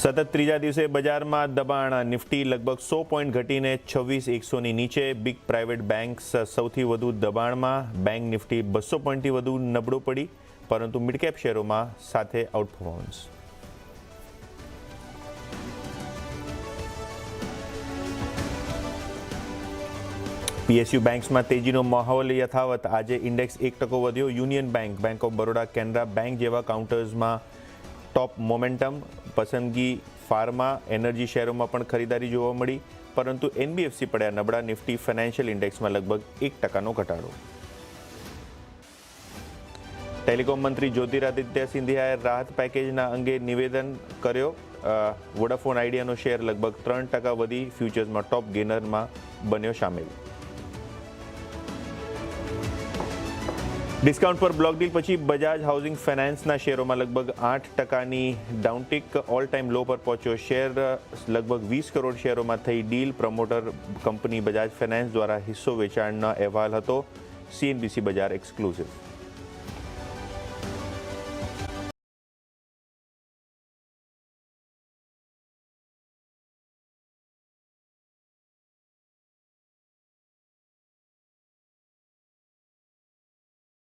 સતત ત્રીજા દિવસે બજારમાં દબાણ. નિફ્ટી લગભગ 100 પોઈન્ટ ઘટીને 26,100ની નીચે. બિગ પ્રાઇવેટ બેન્ક્સ સૌથી વધુ દબાણમાં. બેંક નિફ્ટી 200 પોઈન્ટથી વધુ નબળો પડી, પરંતુ મિડકેપ શેરોમાં સાથે આઉટપરફોર્મન્સ. પીએસયુ બેંક્સમાં તેજીનો માહોલ યથાવત. આજે ઇન્ડેક્સ 1% વધ્યો. Union bank, bank of Baroda, Canara bank જેવા કાઉન્ટર્સમાં ટોપ મોમેન્ટમ. પસંદગી ફાર્મા, એનર્જી શેરોમાં પણ ખરીદારી જોવા મળી, પરંતુ એનબીએફસી પડ્યા નબળા. નિફ્ટી ફાઇનાન્શિયલ ઇન્ડેક્સમાં લગભગ 1%નો ઘટાડો. ટેલિકોમ મંત્રી જ્યોતિરાદિત્ય સિંધિયાએ રાહત પેકેજના અંગે નિવેદન કર્યો. વોડાફોન આઈડિયાનો શેર લગભગ 3% વધી ફ્યુચર્સમાં ટોપ ગેનરમાં બન્યો શામેલ. ડિસ્કાઉન્ટ પર બ્લોક ડીલ પછી બજાજ હાઉસિંગ ફાઇનાન્સના શેરોમાં લગભગ 8%ની ડાઉનટિક. ઓલ ટાઈમ લો પર પહોંચ્યો શેર. લગભગ 20 કરોડ શેરોમાં થઈ deal. Promoter company Bajaj finance દ્વારા હિસ્સો વેચાણનો અહેવાલ હતો. સીએનબીસી બજાર એક્સક્લુઝિવ.